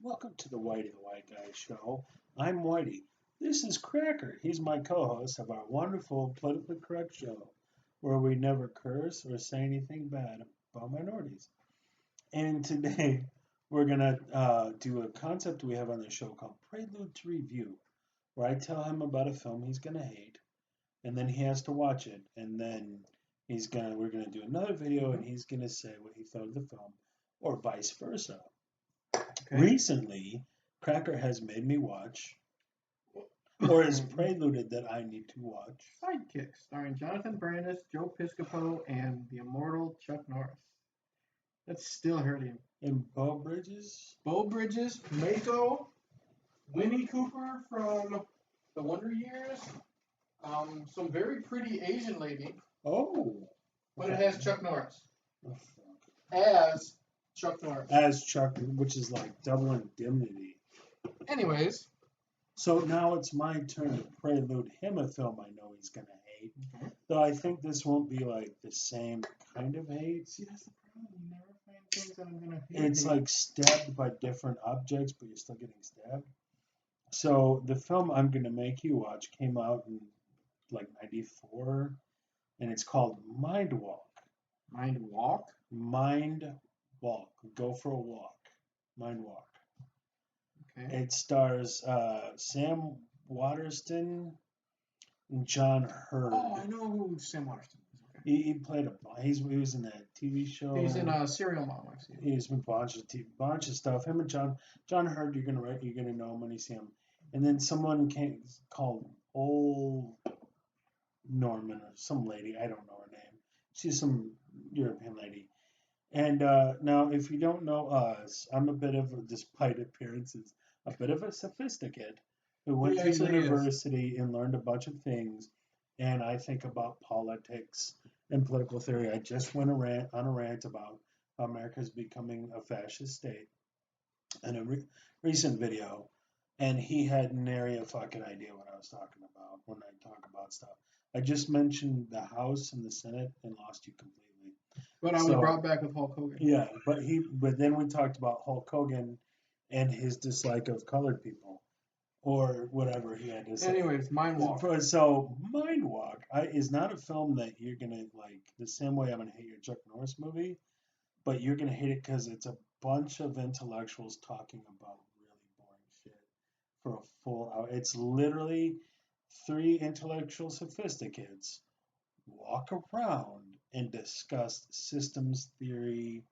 Welcome to the Whitey the White Guy Show. I'm Whitey. This is Cracker. He's my co-host of our wonderful politically correct show, where we never curse or say anything bad about minorities. And today we're gonna do a concept we have on the show called Prelude to Review, where I tell him about a film he's gonna hate, and then he has to watch it, and then we're gonna do another video, and he's gonna say what he thought of the film, or vice versa. Okay. Recently, Cracker has made me watch, or has preluded that I need to watch. Sidekick, starring Jonathan Brandis, Joe Piscopo, and the immortal Chuck Norris. That's still hurting. And Bo Bridges? Bo Bridges, Mako, Winnie Cooper from The Wonder Years, some very pretty Asian lady, Oh. but it has Chuck Norris Oh, as Chuck Norris. as Chuck, which is like double indemnity. Anyways, So now it's my turn to prelude him a film I know he's gonna hate. okay. Though I think this won't be like the same kind of hate. See, that's the problem. You never find things that I'm gonna hate. It's like stabbed by different objects, but you're still getting stabbed. So the film I'm gonna make you watch came out in like '94, and it's called Mindwalk. Mindwalk. Mindwalk. Go for a walk. Mindwalk. Okay. It stars Sam Waterston and John Hurd. Oh, I know who Sam Waterston is. Okay. He played he was in that TV show. He's in Serial Mom. I've seen. He's been bunch of stuff. Him and John Hurd. You're gonna know him when you see him. And then someone called Old Norman or some lady. I don't know her name. She's some European lady. And now, if you don't know us, I'm a bit of, despite appearances, a bit of a sophisticate who went to university and learned a bunch of things. And I think about politics and political theory. I just went on a rant about how America is becoming a fascist state in a recent video. And he had nary a fucking idea what I was talking about when I talk about stuff. I just mentioned the House and the Senate and lost you completely. But I was brought back with Hulk Hogan. Yeah, but then we talked about Hulk Hogan and his dislike of colored people, or whatever he had to say. Anyways, Mindwalk. So Mindwalk is not a film that you're gonna like the same way I'm gonna hate your Chuck Norris movie, but you're gonna hate it because it's a bunch of intellectuals talking about really boring shit for a full hour. It's literally three intellectual sophisticates walk around and discuss systems theory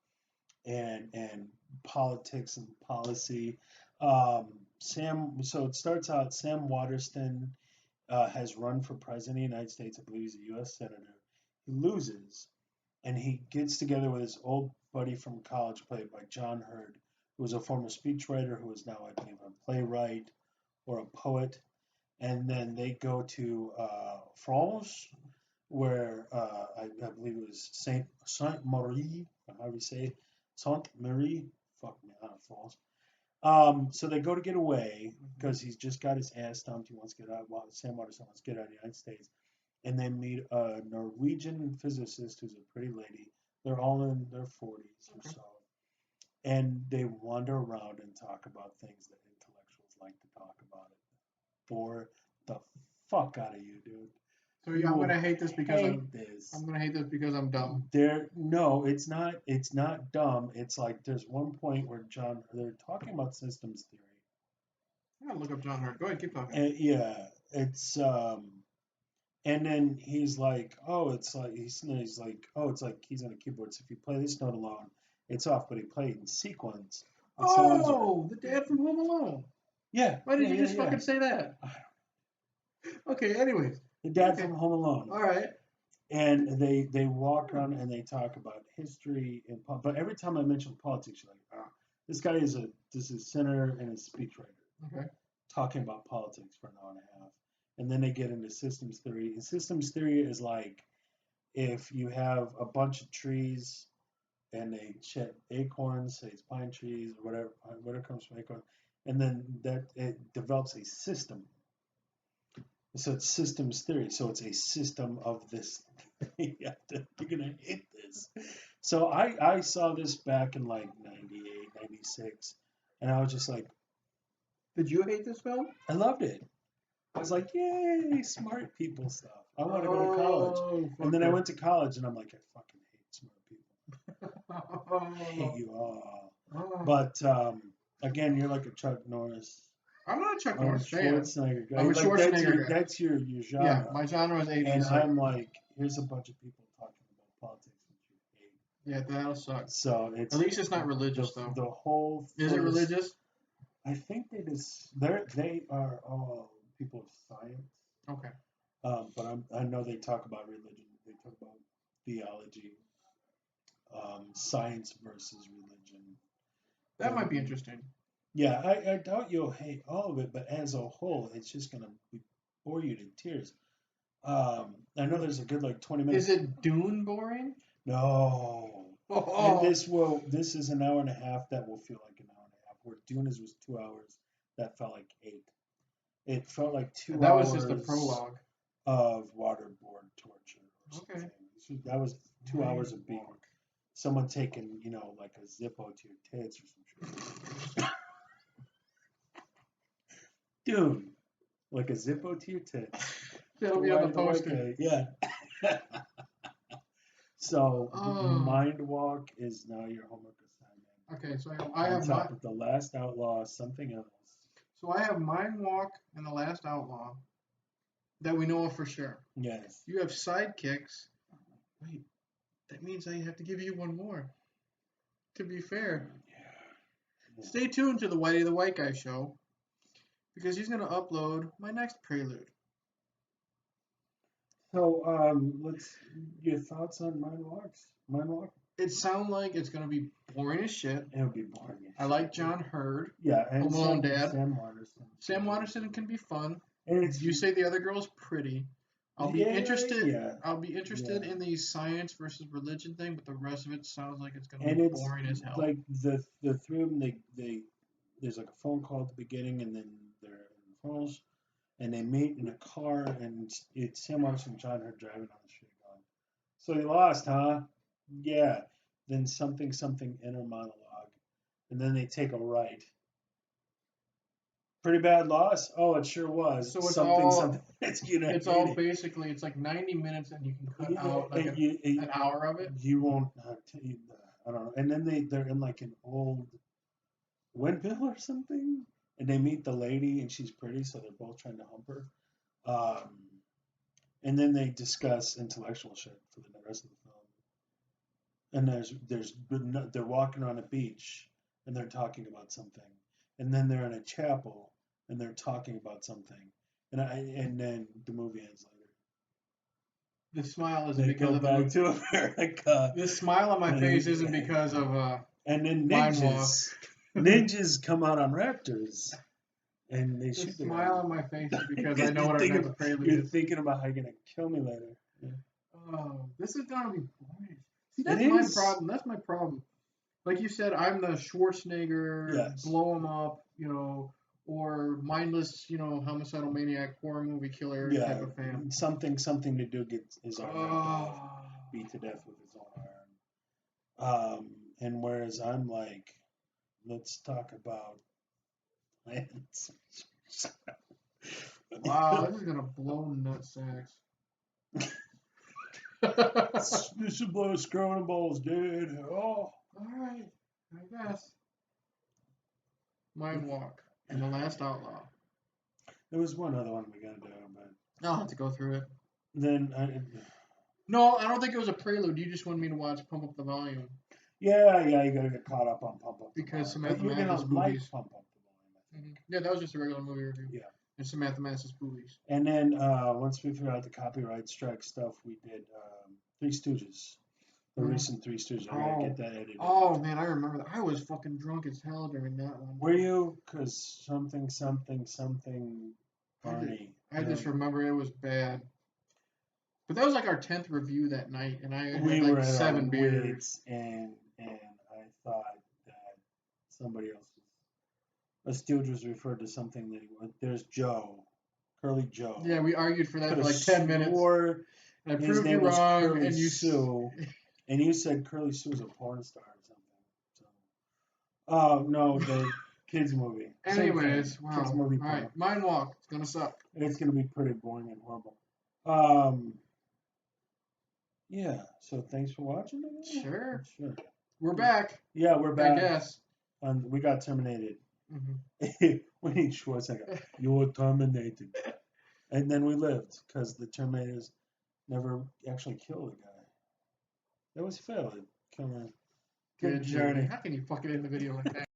and politics and policy. So it starts out. Sam Waterston has run for president of the United States. I believe he's a U.S. senator. He loses, and he gets together with his old buddy from college, played by John Hurd, who was a former speechwriter, who is now, I believe, a playwright or a poet. And then they go to France, where I believe it was Saint Marie, how do you say it? Saint Marie, fuck me, I'm false. So they go to get away because he's just got his ass stumped. He wants to get out. Well, Sam Waterston wants to get out of the United States, and they meet a Norwegian physicist who's a pretty lady. They're all in their 40s or so, and they wander around and talk about things that intellectuals like to talk about. It bore the fuck out of you, dude. So I'm gonna hate this because this. I'm gonna hate this because I'm dumb. No, it's not. It's not dumb. It's like there's one point where they're talking about systems theory. I'm gonna look up John Hurt. Go ahead, keep talking. Yeah, it's and then he's like, oh, it's like he's like, oh, it's like he's on a keyboard. So if you play this note alone, it's off. But he played in sequence. Oh, the dad from Home Alone. Yeah. Why did you just fucking say that? Okay. Anyways. The dad from Home Alone. All right. And they walk around and they talk about history and but every time I mention politics, you're like, this guy is a senator and a speechwriter. Okay. Talking about politics for an hour and a half, and then they get into systems theory. And systems theory is like if you have a bunch of trees and they shed acorns, say it's pine trees or whatever comes from acorn, and then that it develops a system. So it's systems theory. So it's a system of this. You're gonna hate this. So I saw this back in like 98, 96, And I was just like, Did you hate this film? I loved it. I was like, yay, smart people stuff. I want to go to college. Oh, And then I fucker. went to college, and I'm like, I fucking hate smart people. I hate you all. Oh. But again, you're like a Chuck Norris I'm not a Chuck or Norris fan. Schwarzenegger guy. I'm a Like Schwarzenegger guy. that's your genre. Yeah, my genre is 80s. And I'm like, here's a bunch of people talking about politics that you hate. Yeah, that'll suck. So it's At least it's not religious, though. The whole Is it religious? I think they are all people of science. Okay. But I know they talk about religion. They talk about theology, science versus religion. That might be interesting. Yeah, I doubt you'll hate all of it, but as a whole, it's just gonna bore you to tears. I know there's a good like 20 minutes. Is it Dune boring? No. Oh. And this is an hour and a half that will feel like an hour and a half. Where Dune was 2 hours, that felt like 8. It felt like 2 hours. That was just the prologue of waterboard torture. Or okay. So that was 2 hours of being someone taking, like a Zippo to your tits or some shit. Dude, like a Zippo to your tits. That'll be on the poster. Yeah. So, Mindwalk is now your homework assignment. Okay, so I have on top of The Last Outlaw, something else. So I have Mindwalk and The Last Outlaw that we know of for sure. Yes. You have Sidekicks. Wait, that means I have to give you one more. To be fair. Yeah. Stay tuned to the Whitey the White Guy show because he's going to upload my next prelude. So, your thoughts on Mindwalk? It sounds like it's going to be boring as shit. It'll be boring as shit. I like John Hurd. Yeah, and Home Alone Dad. Sam Waterston. Sam Waterston can be fun. And you say the other girl's pretty. I'll be interested. Yeah. I'll be interested in the science versus religion thing, but the rest of it sounds like it's going to be boring as hell. Like the three of them, they there's like a phone call at the beginning, and then they're in the phones, and they meet in a car, and it's Sam Waterston and John Hurt driving on the street going, "So you lost, huh?" Yeah. Then something inner monologue, and then they take a right. Pretty bad loss? Oh, it sure was. So it's something. It's all basically, it's like 90 minutes and you can cut out like an hour of it. You won't, I don't know. And then they're in like an old windmill or something. And they meet the lady and she's pretty, so they're both trying to hump her. And then they discuss intellectual shit for the rest of the film. And they're walking on a beach and they're talking about something. And then they're in a chapel and they're talking about something, and then the movie ends later. The smile isn't because go of back to America. The smile on my face isn't because of and then ninjas come out on raptors, and they shoot the smile on my face is because I know what our next prelude is. You're thinking about how you're gonna kill me later. Yeah. Oh, this is gonna be boring. See, that's my problem. That's my problem. Like you said, I'm the Schwarzenegger, blow him up, or mindless, homicidal maniac, horror movie killer type of fan. Something to do gets his arm beat to death with his own arm. And whereas I'm like, let's talk about plants. Wow, this is gonna blow nut sacks. This should blow scrotum balls, dude. Oh. All right, I guess. Mindwalk and The Last Outlaw. There was one other one we gotta do, but I'll have to go through it. Then No, I don't think it was a prelude. You just wanted me to watch Pump Up the Volume. Yeah, you gotta get caught up on Pump Up. Because Samantha Mathis Mathis boobies. Pump Up the Volume. Yeah, that was just a regular movie review. Yeah. And Samantha Mathis boobies. And then once we figured out the copyright strike stuff, we did Three Stooges. The recent Three Stooges. I gotta get that edited. Oh man, I remember that. I was fucking drunk as hell during that one. Were you? Because something, Barney. I just remember it was bad. But that was like our 10th review that night, and I had were like at 7 beers. And I thought that somebody else was. A Stooge was referred to something that there's Joe, Curly Joe. Yeah, we argued for that for like 10 minutes. And I proved you wrong, Curly and you Sue. And you said Curly Sue was a porn star or something. So, oh no, Kids movie. Anyways, wow. Kids movie. All right, Mindwalk. It's gonna suck. It's gonna be pretty boring and horrible. Yeah. So thanks for watching. Sure. Sure. We're back. Yeah, we're back. I guess. We got terminated. Mm-hmm. We need Schwarzenegger. You were terminated. And then we lived because the Terminators never actually killed the guy. That was fair. Good journey. How can you fucking end the video like that?